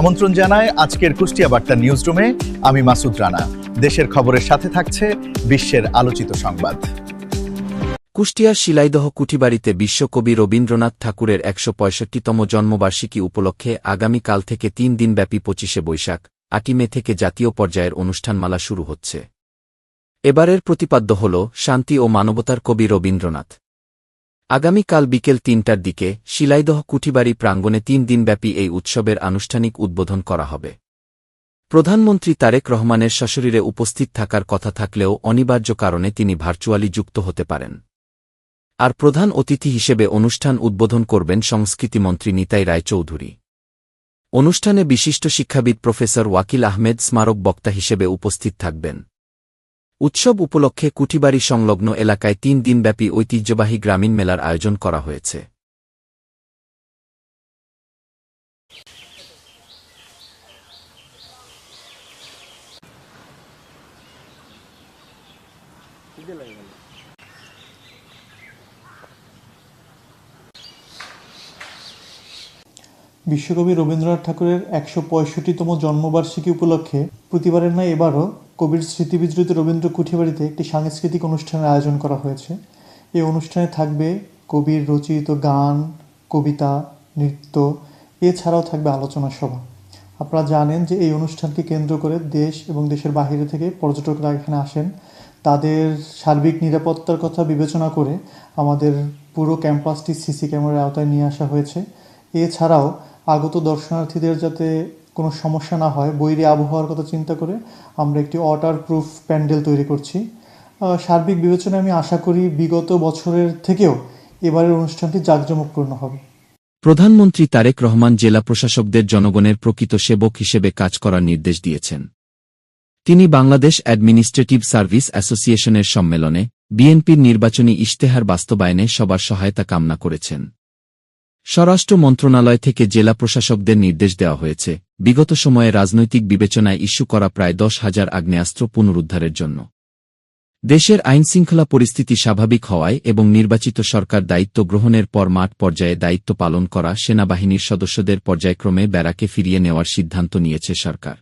আমন্ত্রণ জানায় আজকের কুষ্টিয়া বার্তা নিউজরুমে। আমি মাসুদ রানা। দেশের খবরের সাথে থাকছে বিশ্বের আলোচিত সংবাদ। কুষ্টিয়ার শিলাইদহ কুঠিবাড়িতে বিশ্বকবি রবীন্দ্রনাথ ঠাকুরের ১৬৫তম জন্মবার্ষিকী উপলক্ষে আগামীকাল থেকে ৩ দিনব্যাপী ২৫শে বৈশাখ ৮ই মে থেকে জাতীয় পর্যায়ের অনুষ্ঠানমালা শুরু হচ্ছে। এবারের প্রতিপাদ্য হল শান্তি ও মানবতার কবি রবীন্দ্রনাথ। আগামীকাল বিকেল ৩টার দিকে শিলাইদহ কুঠিবাড়ি প্রাঙ্গণে ৩ দিনব্যাপী এই উৎসবের আনুষ্ঠানিক উদ্বোধন করা হবে। প্রধানমন্ত্রী তারেক রহমানের সশরীরে উপস্থিত থাকার কথা থাকলেও অনিবার্য কারণে তিনি ভার্চুয়ালি যুক্ত হতে পারেন। আর প্রধান অতিথি হিসেবে অনুষ্ঠান উদ্বোধন করবেন সংস্কৃতিমন্ত্রী নিতাই রায়চৌধুরী। অনুষ্ঠানে বিশিষ্ট শিক্ষাবিদ প্রফেসর ওয়াকিল আহমেদ স্মারক বক্তা হিসেবে উপস্থিত থাকবেন। উৎসব উপলক্ষে কুঠিবাড়ি সংলগ্ন এলাকায় ৩ দিনব্যাপী ঐতিহ্যবাহী গ্রামীণ মেলার আয়োজন করা হয়েছে। বিশ্বকবি রবীন্দ্রনাথ ঠাকুরের ১৬৫তম জন্মবার্ষিকী উপলক্ষে প্রতিবারের ন্যায় এবারও কবির স্মৃতিবিজড়িত রবীন্দ্র কুঠিবাড়িতে একটি সাংস্কৃতিক অনুষ্ঠানের আয়োজন করা হয়েছে। এই অনুষ্ঠানে থাকবে কবির রচিত গান, কবিতা, নৃত্য, এছাড়াও থাকবে আলোচনা সভা। আপনারা জানেন যে এই অনুষ্ঠানকে কেন্দ্র করে দেশ এবং দেশের বাইরে থেকে পর্যটকরা এখানে আসেন। তাদের সার্বিক নিরাপত্তার কথা বিবেচনা করে আমাদের পুরো ক্যাম্পাসটি সিসি ক্যামেরার আওতায় নিয়ে আসা হয়েছে। এছাড়াও আগত দর্শনার্থীদের যাতে কোনো সমস্যা না হয়, বৈরী আবহাওয়ার কথা চিন্তা করে আমরা একটি ওয়াটারপ্রুফ প্যান্ডেল তৈরি করছি। সার্বিক বিবেচনায় আমি আশা করি বিগত বছরের থেকেও এবারের অনুষ্ঠানটি জাঁকজমকপূর্ণ হবে। প্রধানমন্ত্রী তারেক রহমান জেলা প্রশাসকদের জনগণের প্রকৃত সেবক হিসেবে কাজ করার নির্দেশ দিয়েছেন। তিনি বাংলাদেশ অ্যাডমিনিস্ট্রেটিভ সার্ভিস অ্যাসোসিয়েশনের সম্মেলনে বিএনপির নির্বাচনী ইশতেহার বাস্তবায়নে সবার সহায়তা কামনা করেছেন। স্বরাষ্ট্র মন্ত্রণালয় থেকে জেলা প্রশাসকদের নির্দেশ দেওয়া হয়েছে বিগত সময়ে রাজনৈতিক বিবেচনায় ইস্যু করা প্রায় ১০,০০০ আগ্নেয়াস্ত্র পুনরুদ্ধারের জন্য। দেশের আইনশৃঙ্খলা পরিস্থিতি স্বাভাবিক হওয়ায় এবং নির্বাচিত সরকার দায়িত্ব গ্রহণের পর মাঠ পর্যায়ে দায়িত্ব পালন করা সেনাবাহিনীর সদস্যদের পর্যায়ক্রমে ব্যারাকে ফিরিয়ে নেওয়ার সিদ্ধান্ত নিয়েছে সরকার।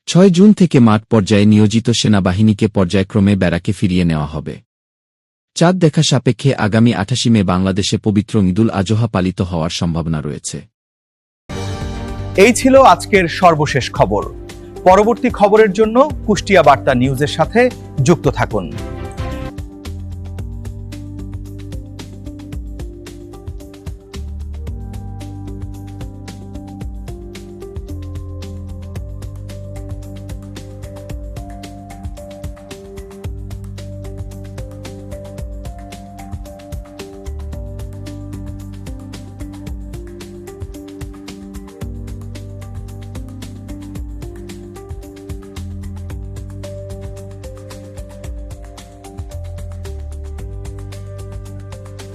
৬ জুন থেকে মাঠ পর্যায়ে নিয়োজিত সেনাবাহিনীকে পর্যায়ক্রমে ব্যারাকে ফিরিয়ে নেওয়া হবে। চাঁদ দেখা সাপেক্ষে আগামী ২৮ মে বাংলাদেশে পবিত্র ঈদুল আজহা পালিত হওয়ার সম্ভাবনা রয়েছে। এই ছিল আজকের সর্বশেষ খবর। পরবর্তী খবরের জন্য কুষ্টিয়া বার্তা নিউজের সাথে যুক্ত থাকুন।